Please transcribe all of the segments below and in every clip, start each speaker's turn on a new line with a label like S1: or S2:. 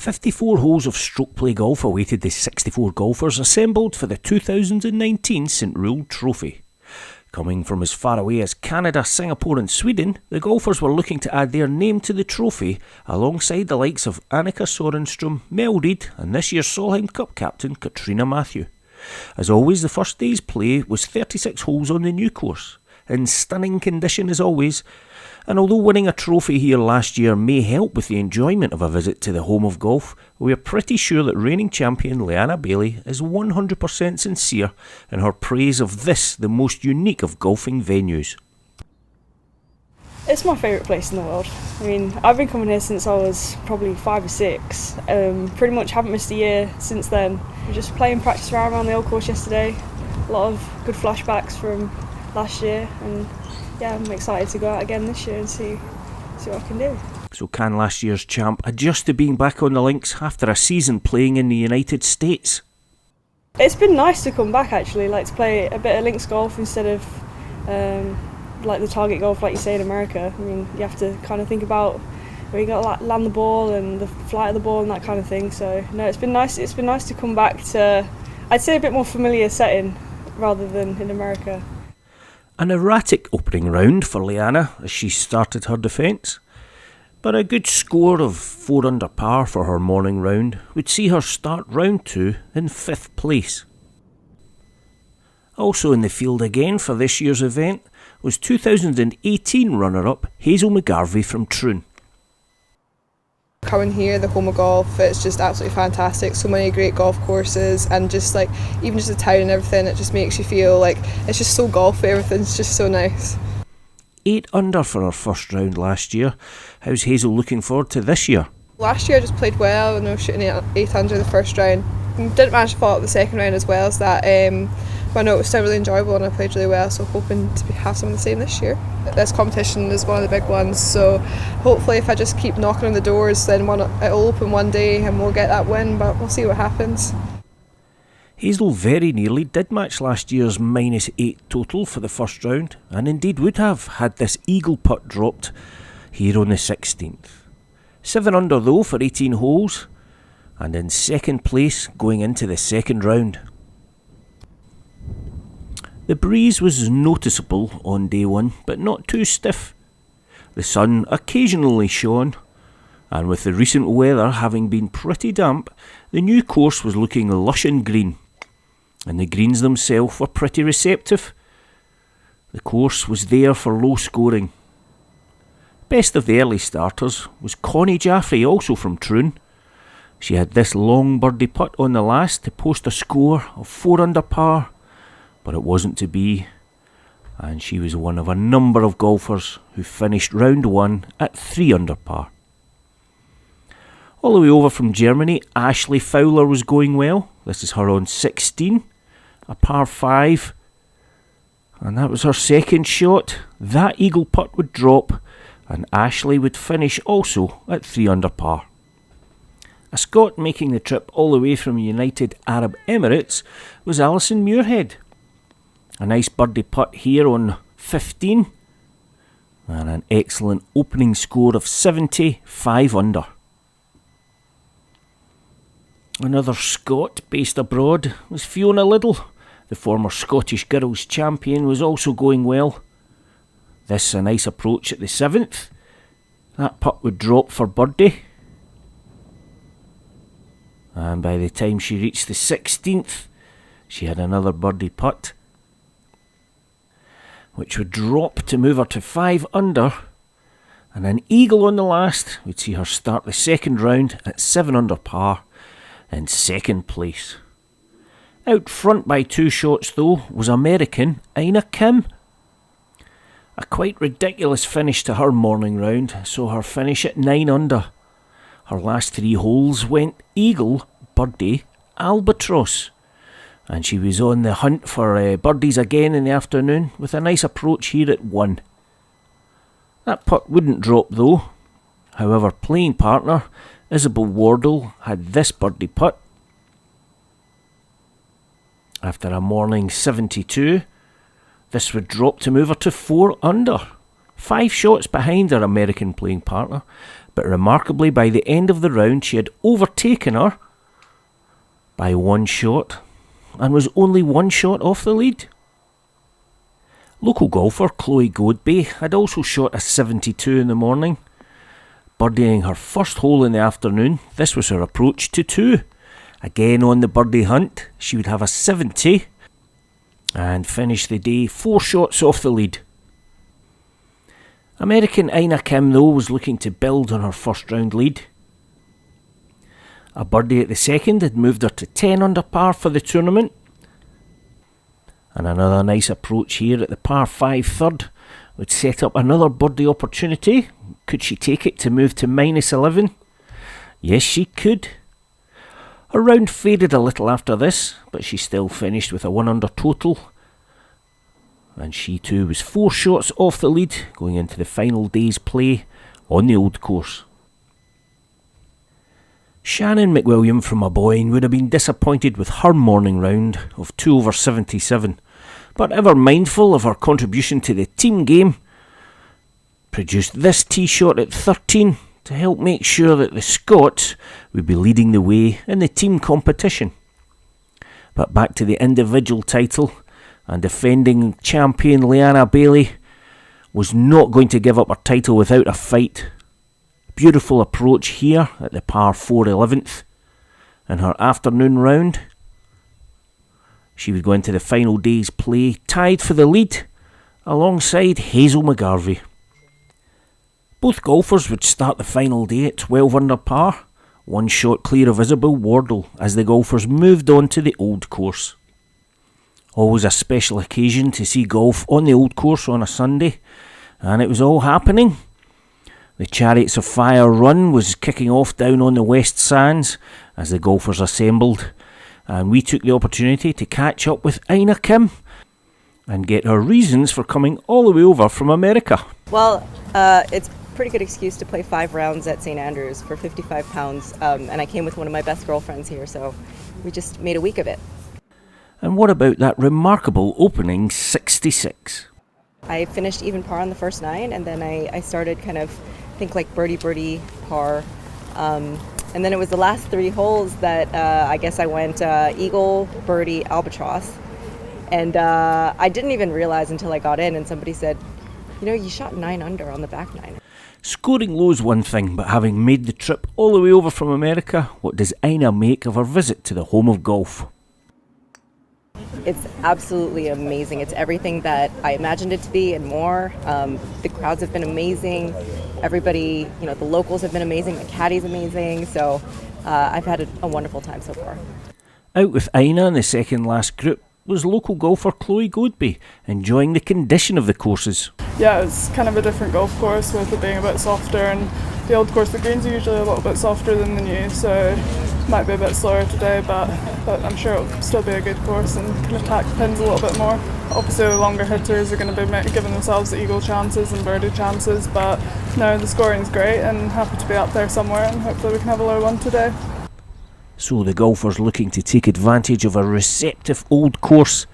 S1: 54 holes of stroke play golf awaited the 64 golfers assembled for the 2019 St Roule Trophy. Coming from as far away as Canada, Singapore and Sweden, the golfers were looking to add their name to the trophy alongside the likes of Annika Sorenstam, Mel Reid and this year's Solheim Cup captain Katrina Matthew. As always, the first day's play was 36 holes on the new course, in stunning condition as always, and although winning a trophy here last year may help with the enjoyment of a visit to the home of golf, we are pretty sure that reigning champion Leanna Bailey is 100% sincere in her praise of this, the most unique of golfing venues.
S2: It's my favourite place in the world. I mean, I've been coming here since I was probably 5 or 6. Pretty much haven't missed a year since then. We're just playing practice round around the old course yesterday. A lot of good flashbacks from last year, and yeah, I'm excited to go out again this year and see what I can do.
S1: So can last year's champ adjust to being back on the links after a season playing in the United States?
S2: It's been nice to come back actually, like to play a bit of links golf instead of like the target golf like you say in America. I mean, you have to kind of think about where you got to land the ball and the flight of the ball and that kind of thing. So no, it's been nice to come back to, I'd say, a bit more familiar setting rather than in America.
S1: An erratic opening round for Leanna as she started her defence, but a good score of 4 under par for her morning round would see her start round 2 in 5th place. Also in the field again for this year's event was 2018 runner-up Hazel McGarvey from Troon.
S3: Coming here, the home of golf, it's just absolutely fantastic. So many great golf courses, and just like even just the town and everything, it just makes you feel like it's just so golfy. Everything's just so nice.
S1: 8 under for her first round last year. How's Hazel looking forward to this year?
S3: Last year I just played well and I was shooting 8 under the first round. Didn't manage to follow up the second round as well as that. But no, it was still really enjoyable and I played really well, so hoping to have some of the same this year. This competition is one of the big ones, so hopefully if I just keep knocking on the doors, then it'll open one day and we'll get that win, but we'll see what happens.
S1: Hazel very nearly did match last year's -8 total for the first round, and indeed would have had this eagle putt dropped here on the 16th. 7 under though for 18 holes, and in second place going into the second round. The breeze was noticeable on day 1, but not too stiff. The sun occasionally shone, and with the recent weather having been pretty damp, the new course was looking lush and green, and the greens themselves were pretty receptive. The course was there for low scoring. Best of the early starters was Connie Jaffrey, also from Troon. She had this long birdie putt on the last to post a score of 4 under par, but it wasn't to be, and she was one of a number of golfers who finished round 1 at 3 under par. All the way over from Germany, Ashley Fowler was going well. This is her on 16, a par 5, and that was her second shot. That eagle putt would drop, and Ashley would finish also at 3 under par. A Scot making the trip all the way from United Arab Emirates was Alison Muirhead. A nice birdie putt here on 15, and an excellent opening score of 75 under. Another Scot based abroad was Fiona Liddle. The former Scottish Girls champion was also going well. This a nice approach at the 7th. That putt would drop for birdie. And by the time she reached the 16th, she had another birdie putt, which would drop to move her to 5 under, and an eagle on the last would see her start the second round at 7 under par in second place. Out front by 2 shots though was American Ina Kim. A quite ridiculous finish to her morning round, so her finish at 9 under. Her last 3 holes went eagle, birdie, albatross, and she was on the hunt for birdies again in the afternoon with a nice approach here at 1. That putt wouldn't drop though. However, playing partner Isabel Wardle had this birdie putt. After a morning 72, this would drop to move her to 4 under. 5 shots behind her American playing partner, but remarkably by the end of the round she had overtaken her by 1 shot and was only 1 shot off the lead. Local golfer Chloe Godby had also shot a 72 in the morning, birdieing her first hole in the afternoon. This was her approach to 2. Again on the birdie hunt, she would have a 70 and finish the day 4 shots off the lead. American Ina Kim though was looking to build on her first round lead. A birdie at the second had moved her to 10 under par for the tournament. And another nice approach here at the par 5 third would set up another birdie opportunity. Could she take it to move to -11? Yes, she could. Her round faded a little after this, but she still finished with a 1 under total. And she too was 4 shots off the lead going into the final day's play on the Old Course. Shannon McWilliam from Aboyne would have been disappointed with her morning round of 2 over 77, but ever mindful of her contribution to the team game, produced this tee shot at 13 to help make sure that the Scots would be leading the way in the team competition. But back to the individual title, and defending champion Leanna Bailey was not going to give up her title without a fight. Beautiful approach here at the par 4 11th in her afternoon round. She would go into the final day's play tied for the lead alongside Hazel McGarvey. Both golfers would start the final day at 12 under par, 1 shot clear of Isabel Wardle as the golfers moved on to the Old Course. Always a special occasion to see golf on the Old Course on a Sunday, and it was all happening. The Chariots of Fire run was kicking off down on the West Sands as the golfers assembled, and we took the opportunity to catch up with Ina Kim and get her reasons for coming all the way over from America.
S4: Well, it's a pretty good excuse to play 5 rounds at St. Andrews for £55, and I came with one of my best girlfriends here, so we just made a week of it.
S1: And what about that remarkable opening 66?
S4: I finished even par on the first 9, and then I started kind of think like birdie, par. And then it was the last 3 holes that I guess I went eagle, birdie, albatross. And I didn't even realize until I got in and somebody said, you know, you shot 9 under on the back 9.
S1: Scoring low is one thing, but having made the trip all the way over from America, what does Ina make of her visit to the home of golf?
S4: It's absolutely amazing. It's everything that I imagined it to be and more. The crowds have been amazing. Everybody, you know, the locals have been amazing. The caddy's amazing. So I've had a wonderful time so far.
S1: Out with Ina in the second last group was local golfer Chloe Godby, enjoying the condition of the courses.
S5: Yeah, it's kind of a different golf course with it being a bit softer, and the old course, the greens are usually a little bit softer than the new, so it might be a bit slower today, but I'm sure it'll still be a good course and can attack pins a little bit more. Obviously the longer hitters are going to be giving themselves the eagle chances and birdie chances, but no, the scoring's great and happy to be up there somewhere, and hopefully we can have a low one today.
S1: So the golfers looking to take advantage of a receptive old course.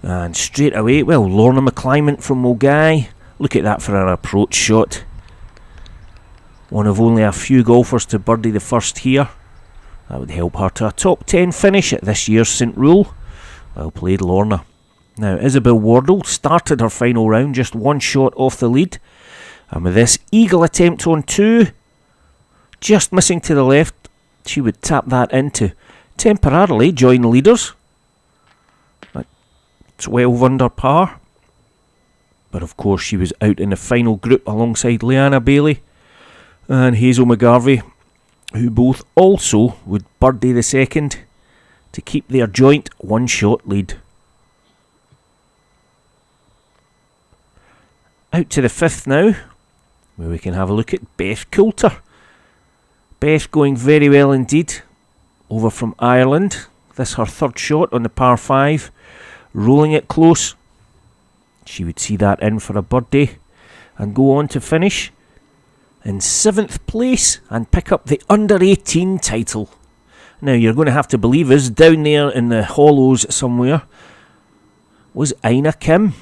S1: And straight away, well, Lorna McClymont from Mulgai. Look at that for an approach shot. One of only a few golfers to birdie the first here. That would help her to a top 10 finish at this year's St. Rule. Well played, Lorna. Now, Isabel Wardle started her final round just 1 shot off the lead. And with this eagle attempt on 2, just missing to the left, she would tap that in to temporarily join leaders at 12 under par. But of course she was out in the final group alongside Leanna Bailey and Hazel McGarvey, who both also would birdie the second to keep their joint 1 shot lead. Out to the 5th now, where we can have a look at Beth Coulter. Beth going very well indeed, over from Ireland. This her 3rd shot on the par 5, rolling it close. She would see that in for a birdie and go on to finish in 7th place and pick up the under 18 title. Now you're going to have to believe us, down there in the hollows somewhere was Ina Kim.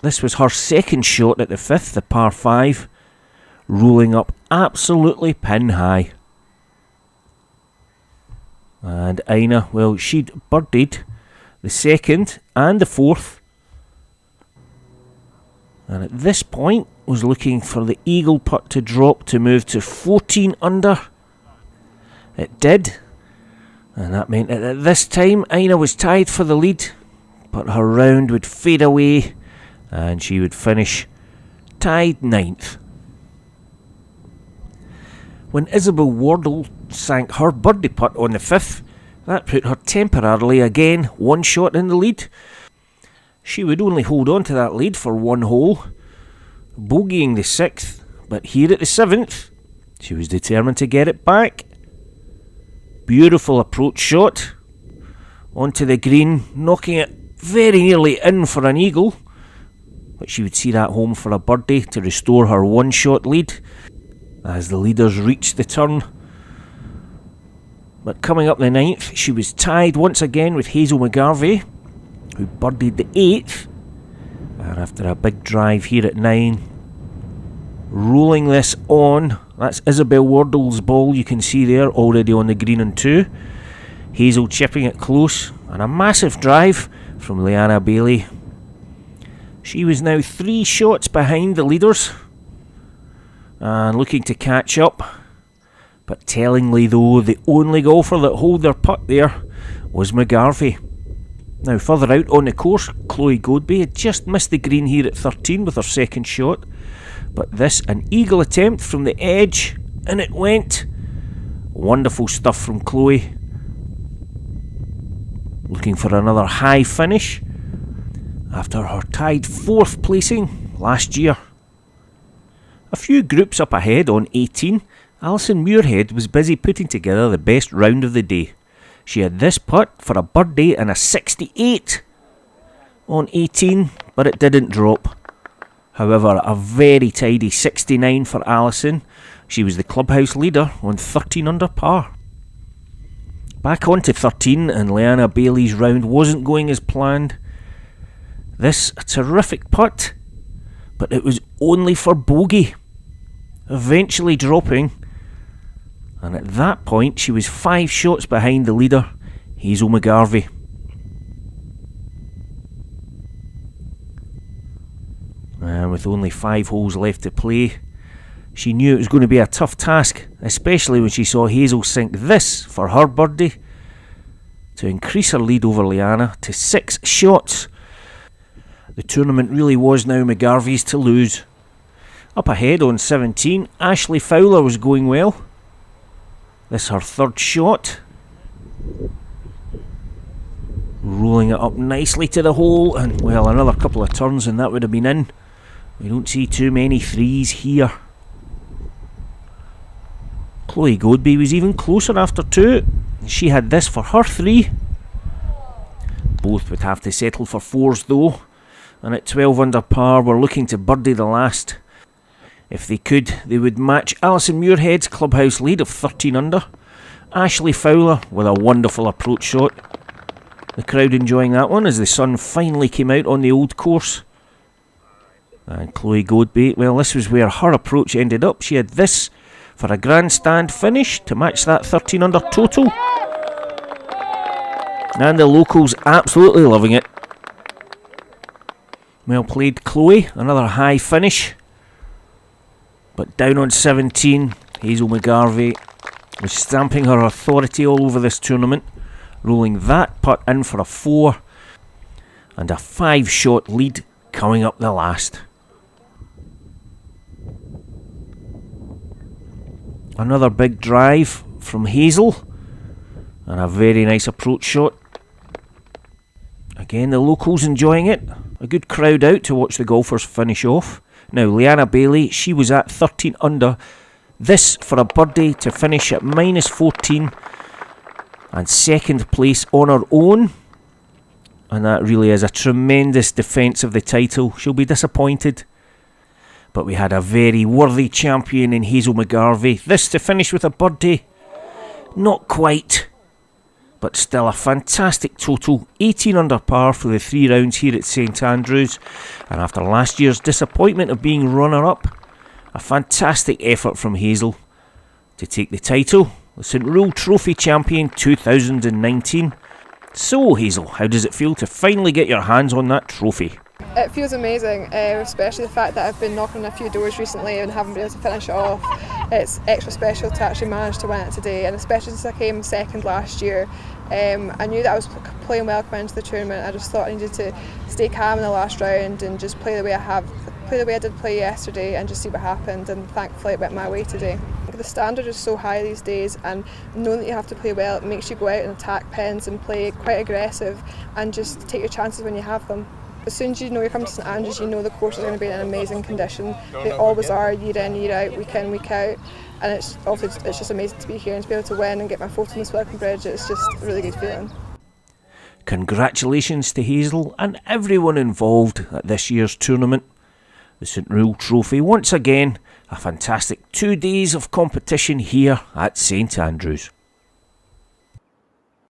S1: This was her 2nd shot at the 5th, the par 5, rolling up absolutely pin high. And Ina, well, she'd birdied the second and the fourth, and at this point was looking for the eagle putt to drop to move to 14 under. It did, and that meant that at this time Ina was tied for the lead, but her round would fade away and she would finish tied ninth. When Isabel Wardle sank her birdie putt on the fifth, that put her temporarily again one shot in the lead. She would only hold on to that lead for one hole, bogeying the sixth, but here at the seventh, she was determined to get it back. Beautiful approach shot onto the green, knocking it very nearly in for an eagle, but she would see that home for a birdie to restore her one-shot lead as the leaders reached the turn. But coming up the ninth, she was tied once again with Hazel McGarvey, who birdied the eighth, and after a big drive here at 9, rolling this on, that's Isabel Wardle's ball, you can see there, already on the green on 2. Hazel chipping it close, and a massive drive from Leanna Bailey. She was now 3 shots behind the leaders and looking to catch up, but tellingly though, the only golfer that held their putt there was McGarvey. Now further out on the course, Chloe Godby had just missed the green here at 13 with her second shot, but this an eagle attempt from the edge, and it went. Wonderful stuff from Chloe. Looking for another high finish after her tied 4th placing last year. A few groups up ahead on 18, Alison Muirhead was busy putting together the best round of the day. She had this putt for a birdie and a 68 on 18, but it didn't drop. However, a very tidy 69 for Alison. She was the clubhouse leader on 13 under par. Back on to 13, and Leanna Bailey's round wasn't going as planned. This a terrific putt, but it was only for bogey, eventually dropping, and at that point she was 5 shots behind the leader, Hazel McGarvey. And with only 5 holes left to play, she knew it was going to be a tough task, especially when she saw Hazel sink this for her birdie to increase her lead over Leanna to 6 shots. The tournament really was now McGarvey's to lose. Up ahead on 17, Ashley Fowler was going well. This her 3rd shot. Rolling it up nicely to the hole, and well, another couple of turns and that would have been in. We don't see too many 3s here. Chloe Godby was even closer after 2. She had this for her 3. Both would have to settle for 4s though, and at 12 under par were looking to birdie the last. If they could, they would match Alison Muirhead's clubhouse lead of 13 under. Ashley Fowler with a wonderful approach shot. The crowd enjoying that one as the sun finally came out on the old course. And Chloe Godby, well, this was where her approach ended up. She had this for a grandstand finish to match that 13 under total. And the locals absolutely loving it. Well played, Chloe. Another high finish. But down on 17, Hazel McGarvey was stamping her authority all over this tournament, rolling that putt in for a 4 and a 5-shot lead coming up the last. Another big drive from Hazel and a very nice approach shot. Again, the locals enjoying it. A good crowd out to watch the golfers finish off. Now, Leanna Bailey, she was at 13 under. This for a birdie to finish at minus 14 and 2nd place on her own. And that really is a tremendous defence of the title. She'll be disappointed. But we had a very worthy champion in Hazel McGarvey. This to finish with a birdie. Not quite, but still a fantastic total. 18 under par for the 3 rounds here at St Andrews. And after last year's disappointment of being runner-up, A fantastic effort from Hazel to take the title, the St Rule Trophy Champion 2019. So Hazel, how does it feel to finally get your hands on that trophy?
S3: It feels amazing, especially the fact that I've been knocking on a few doors recently and haven't been able to finish it off. It's extra special to actually manage to win it today, and especially since I came second last year. I knew that I was playing well coming into the tournament. I just thought I needed to stay calm in the last round and just play the way I did play yesterday and just see what happened, and thankfully it went my way today. The standard is so high these days, and knowing that you have to play well, it makes you go out and attack pins and play quite aggressive and just take your chances when you have them. As soon as you know you're coming to St Andrews, you know the course is going to be in an amazing condition. They always are, year in, year out, week in, week out. And it's just amazing to be here and to be able to win and get my fourth on the Swilcan Bridge. It's just a really good feeling.
S1: Congratulations to Hazel and everyone involved at this year's tournament. The St Rule Trophy, once again, a fantastic 2 days of competition here at St Andrews.